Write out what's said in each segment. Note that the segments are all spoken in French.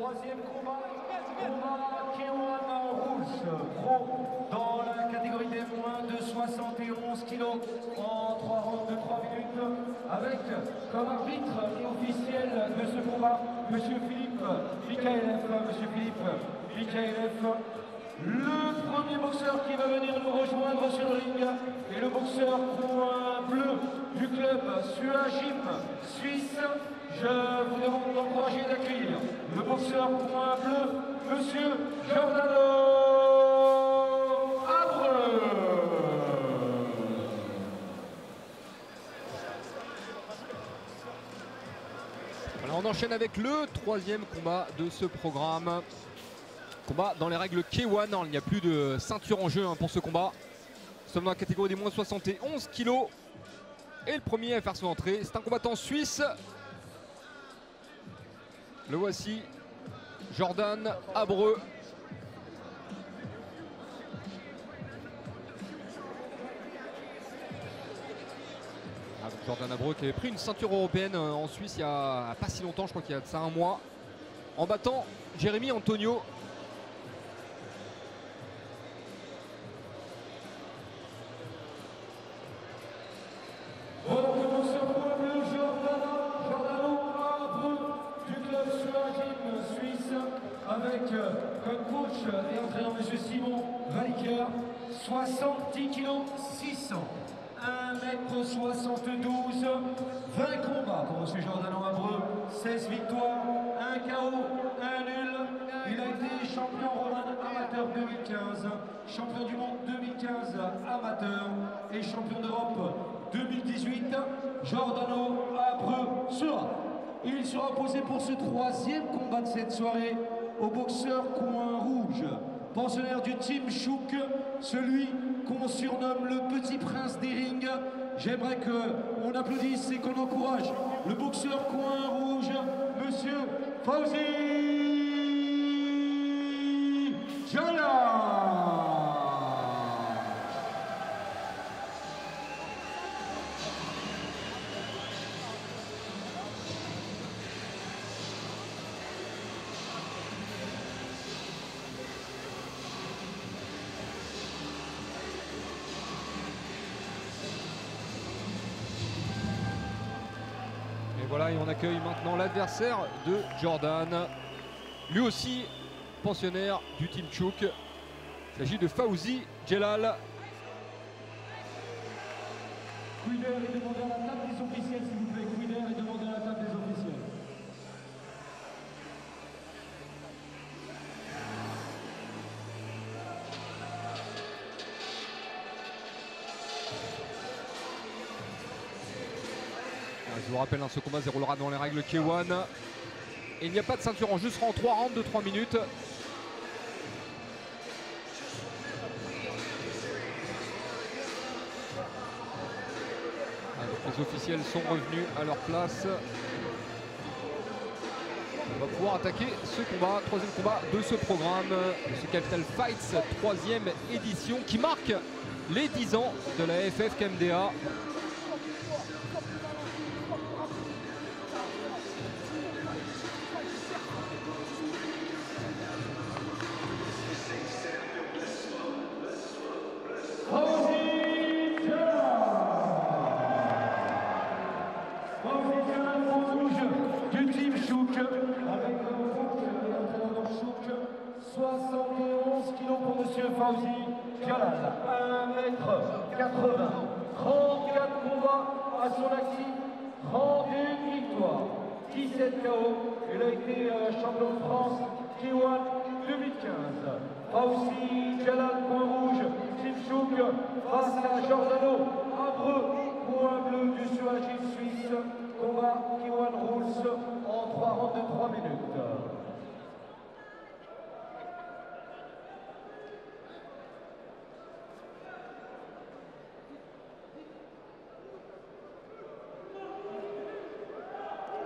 troisième combat K1 rouge pro dans la catégorie des moins de 71 kilos en 3 rounds de 3 minutes avec comme arbitre et officiel de ce combat Monsieur Philippe Mikhaëlev. Monsieur Philippe Mikhaëlev, le premier boxeur qui va venir nous rejoindre sur le ring est le boxeur point bleu du club Suagim Suisse. Je vous demande d'encourager et d'accueillir le boxeur point bleu, Monsieur Giordano Abreu. Alors on enchaîne avec le troisième combat de ce programme. Combat dans les règles K1, il n'y a plus de ceinture en jeu pour ce combat. Nous sommes dans la catégorie des moins 71 kilos. Et le premier à faire son entrée, c'est un combattant suisse. Le voici, Jordan Abreu. Jordan Abreu qui avait pris une ceinture européenne en Suisse il y a pas si longtemps, je crois qu'il y a de ça un mois, en battant Jérémy Antonio. Avec comme coach et entraîneur M. Simon Valiker, 70 kg 600, 1m72, 20 combats pour M. Giordano Abreu, 16 victoires, 1 KO, 1 nul. Il a été champion romain amateur 2015, champion du monde 2015 amateur et champion d'Europe 2018. Giordano Abreu il sera opposé pour ce troisième combat de cette soirée au boxeur coin rouge, pensionnaire du Team Chouk, celui qu'on surnomme le petit prince des rings. J'aimerais qu'on applaudisse et qu'on encourage le boxeur coin rouge, Monsieur Fauzi Jalal. Voilà, et on accueille maintenant l'adversaire de Jordan, lui aussi pensionnaire du Team Chouk. Il s'agit de Fauzi Jalal. Couider et demander à la table des officiels, s'il vous plaît. Couider et demander à la table des officiels. Je vous rappelle, ce combat se déroulera dans les règles K1. Et il n'y a pas de ceinture en jeu, ce sera en 3 rounds de 3 minutes. Donc les officiels sont revenus à leur place. On va pouvoir attaquer ce combat, troisième combat de ce programme, de ce Capital Fights, troisième édition qui marque les 10 ans de la FF KMDA. Du Team Chouk, avec le coach et l'entraîneur Chouk, 71 kg pour M. Fauzi Jalal, 1m80, 34 combats à son actif, 31 victoires, 17 KO. Il a été champion de France K1 2015. Fauzi Jalal, point rouge, Team Chouk, face à Giordano Abreu, point bleu du Suagim Suisse. Combat K1 Rules en 3 rounds de 3 minutes.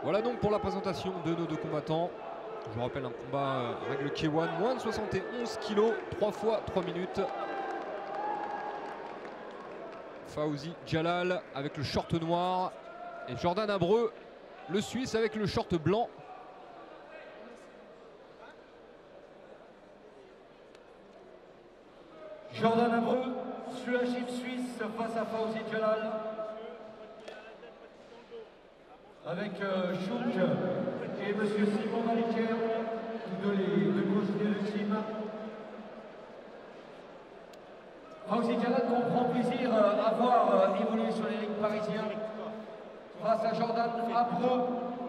Voilà donc pour la présentation de nos deux combattants. Je vous rappelle un combat règle K1, moins de 71 kg, 3 fois 3 minutes. Fauzi Jalal avec le short noir et Jordan Abreu, le Suisse, avec le short blanc. Jordan Abreu, Suachim Suisse face à Fawzi Jalal. Avec Chouk et M. Simon Maliker, tous deux les deux coachs du team. Fawzi Jalal qu'on prend plaisir à voir évoluer sur les rings parisiens face à Jordan Abreu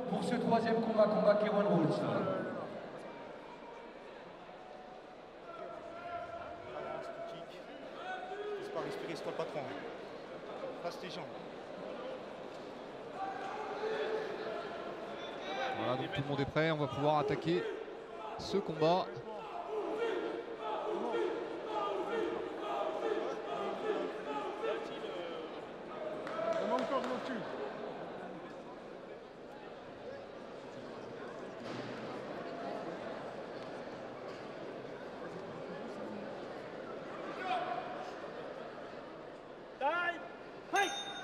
pour ce troisième combat K1 Rules. Respirer, c'est toi le patron. Passe tes jambes. Voilà, donc tout le monde est prêt, on va pouvoir attaquer ce combat. On a encore le cul.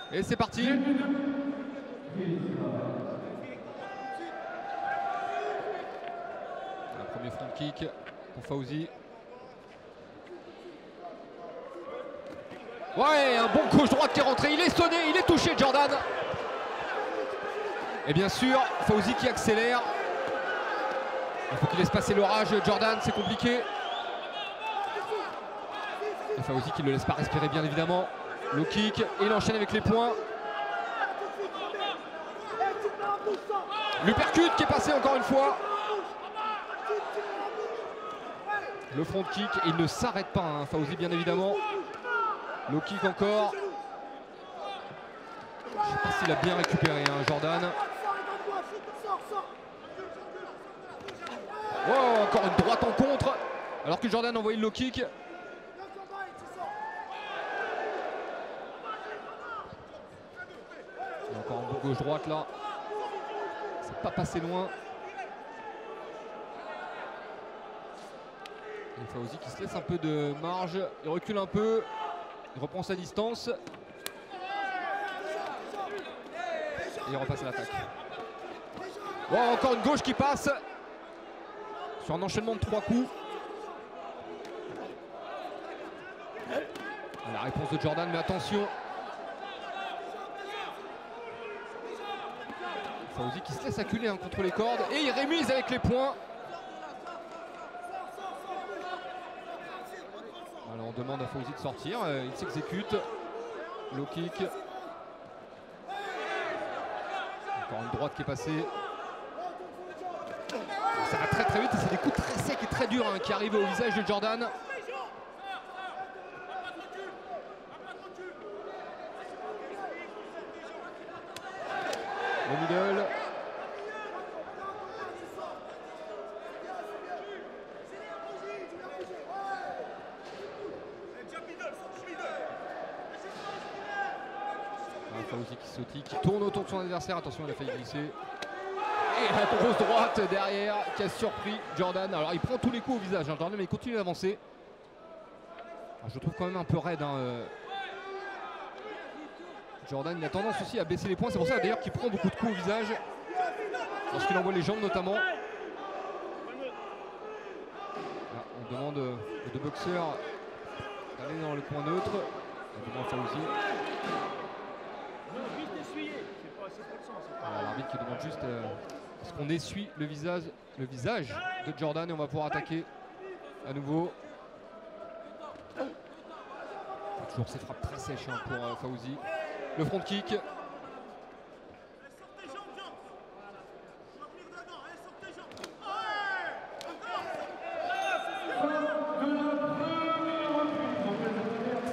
Et c'est parti. Un premier front kick pour Fawzi. Ouais, un bon gauche-droite qui est rentré. Il est sonné, il est touché, Jordan. Et bien sûr, Fawzi qui accélère. Il faut qu'il laisse passer l'orage. Jordan, c'est compliqué. Et Fawzi qui ne le laisse pas respirer, bien évidemment. Low kick, et il enchaîne avec les points. L'uppercut qui est passé encore une fois. Le front kick, et il ne s'arrête pas, hein, Fawzi, bien évidemment. Low kick encore. Je ne sais pas s'il a bien récupéré, hein, Jordan. Oh, encore une droite en contre. Alors que Jordan envoie le low kick. Encore un beau gauche-droite là. C'est pas passé loin. Et Fawzi qui se laisse un peu de marge. Il recule un peu. Il reprend sa distance. Et il repasse à l'attaque. Oh, encore une gauche qui passe. Sur un enchaînement de 3 coups. La réponse de Jordan, mais attention. Fawzi qui se laisse acculer, hein, contre les cordes. Et il rémise avec les points. Alors on demande à Fawzi de sortir. Il s'exécute. Low kick. Encore une droite qui est passée. Ça va très très vite et c'est des coups très secs et très durs, hein, qui arrivent au visage de Jordan. Le middle. Fawzi qui sautille, qui tourne autour de son adversaire. Attention, il a failli glisser. Et la grosse droite derrière qui a surpris Jordan. Alors il prend tous les coups au visage, hein, Jordan, mais il continue d'avancer. Je le trouve quand même un peu raide, hein. Jordan, il a tendance aussi à baisser les poings. C'est pour ça d'ailleurs qu'il prend beaucoup de coups au visage. Lorsqu'il envoie les jambes notamment. Là, on demande aux deux boxeurs d'aller dans le coin neutre. On demande Fawzi. L'arbitre qui demande juste est-ce qu'on essuie le visage de Jordan, et on va pouvoir attaquer à nouveau. Toujours cette frappe très sèche, hein, pour Fawzi. Le front kick.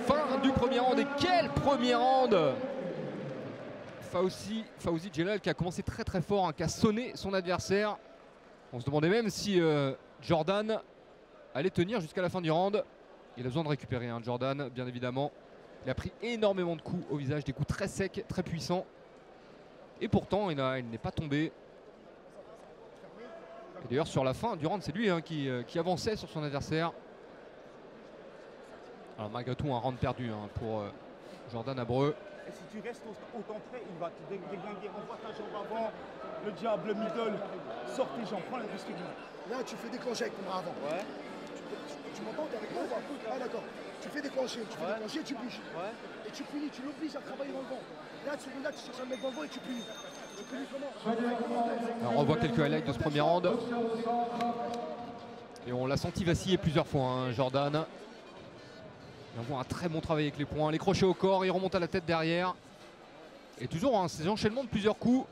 Fin du premier round, et quel premier round! Fawzi Jalal qui a commencé très très fort, hein, qui a sonné son adversaire. On se demandait même si Jordan allait tenir jusqu'à la fin du round. Il a besoin de récupérer, hein, Jordan, bien évidemment. Il a pris énormément de coups au visage, des coups très secs, très puissants. Et pourtant, il n'est pas tombé. Et d'ailleurs, sur la fin du round, c'est lui, hein, qui avançait sur son adversaire. Alors malgré tout, un round perdu, hein, pour Jordan Abreu. Et si tu restes autant près, il va te déglinguer. Envoie ta jambe avant, le diable, le middle. Sors tes jambes, prends le risque. Là, tu fais déclencher avec ton bras avant. Ouais. Tu m'entends? T'es avec moi? Ah, d'accord. Tu fais déclencher, tu bouges. Et tu punis, tu l'obliges à travailler dans le vent. Là, tu cherches à mettre dans le vent et tu punis. Tu punis comment? Alors, on revoit quelques highlights de ce premier round. Et on l'a senti vaciller plusieurs fois, hein, Jordan. On voit un très bon travail avec les poings, les crochets au corps, il remonte à la tête derrière. Et toujours hein, ces enchaînements de plusieurs coups.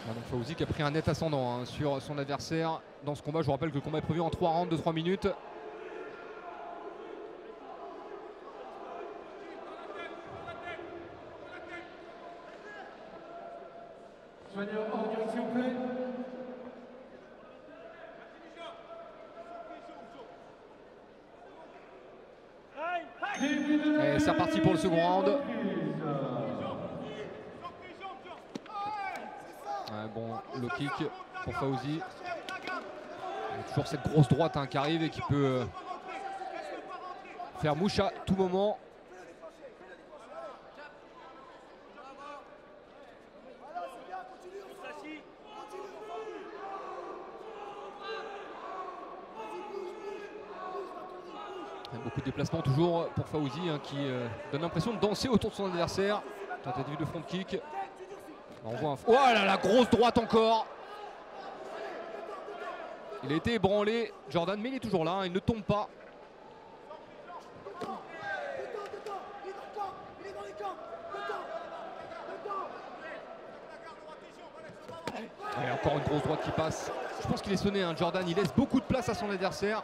Donc Fauzi qui a pris un net ascendant hein, sur son adversaire dans ce combat. Je vous rappelle que le combat est prévu en 3 rounds de 3 minutes. Soigneur hors direct, s'il vous plaît. Et c'est reparti pour le second round. Ouais, bon, low kick pour Fauzi. Toujours cette grosse droite hein, qui arrive et qui peut faire mouche à tout moment. Beaucoup de déplacements toujours pour Fauzi hein, qui donne l'impression de danser autour de son adversaire. Tentative de front kick. On voit un... Oh là là, grosse droite encore. Il a été ébranlé, Jordan, mais il est toujours là, hein, il ne tombe pas. Et encore une grosse droite qui passe. Je pense qu'il est sonné, hein, Jordan, il laisse beaucoup de place à son adversaire.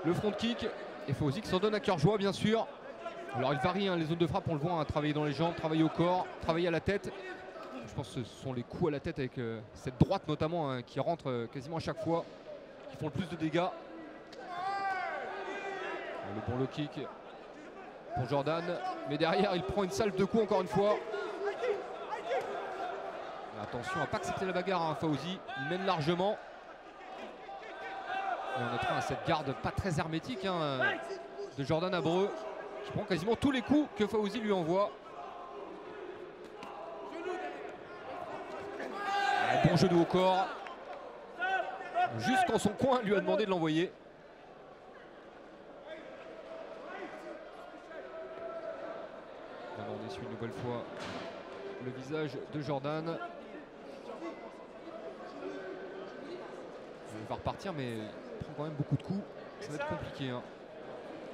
Le front kick. Et Fauzi qui s'en donne à cœur joie, bien sûr. Alors il varie hein, les zones de frappe, on le voit, hein, travailler dans les jambes, travailler au corps, travailler à la tête. Je pense que ce sont les coups à la tête avec cette droite notamment hein, qui rentre quasiment à chaque fois, qui font le plus de dégâts. Le bon low kick pour Jordan, mais derrière il prend une salve de coups encore une fois. Attention à ne pas accepter la bagarre, hein, Fauzi, il mène largement. Et on notera cette garde pas très hermétique hein, de Jordan Abreu, qui prend quasiment tous les coups que Fauzi lui envoie. Un bon genou au corps. Juste quand son coin lui a demandé de l'envoyer. On essuie une nouvelle fois le visage de Jordan. Il va repartir, mais il prend quand même beaucoup de coups. Ça va être compliqué. Hein.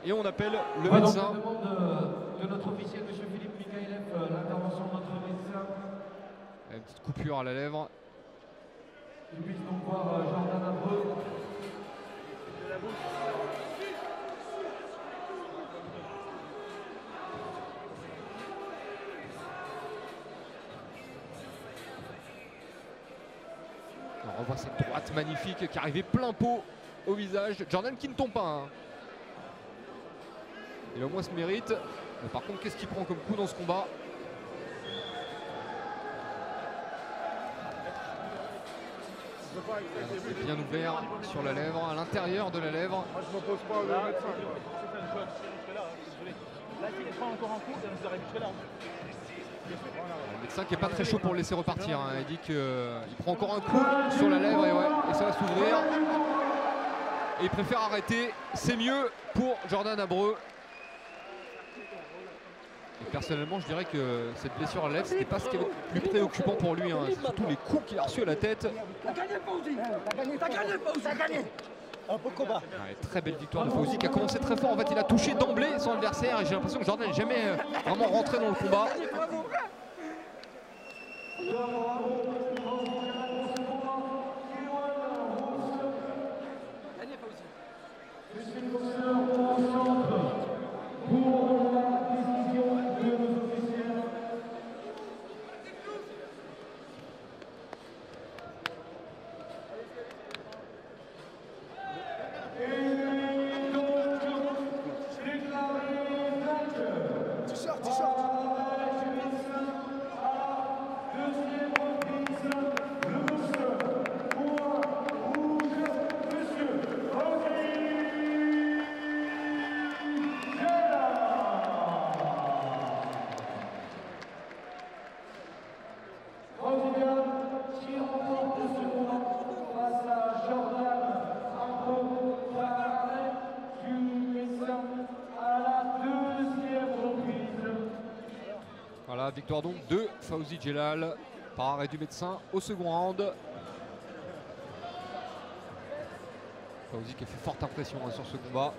Et on appelle le médecin. Donc, on demande de notre officiel, M. Philippe Mikhaïlev, l'intervention de notre médecin. Une petite coupure à la lèvre. Il puisse donc voir Jordan Abreu. On revoit cette droite magnifique qui arrivait plein pot au visage. Jordan qui ne tombe pas. Hein. Il a au moins ce mérite. Mais par contre, qu'est-ce qu'il prend comme coup dans ce combat? C'est bien ouvert sur la lèvre, à l'intérieur de la lèvre. Moi je m'oppose pas au médecin. Là, s'il prend encore un coup, ça nous aurait là. Le médecin qui n'est pas très chaud pour le laisser repartir. Hein. Il dit qu'il prend encore un coup sur la lèvre et ça va s'ouvrir. Et il préfère arrêter. C'est mieux pour Jordan Abreu. Et personnellement, je dirais que cette blessure à la lèvre, c'était pas ce qui est le plus préoccupant pour lui. Hein. C'est surtout les coups qu'il a reçus à la tête. T'as gagné, Fauzi. T'as gagné. Un peu de combat. Ouais, très belle victoire de Fauzi qui a commencé très fort. En fait, il a touché d'emblée son adversaire. Et j'ai l'impression que Jordan n'est jamais vraiment rentré dans le combat. La victoire donc de Fawzi Djellal par arrêt du médecin au second round. Fawzi qui a fait forte impression sur ce combat.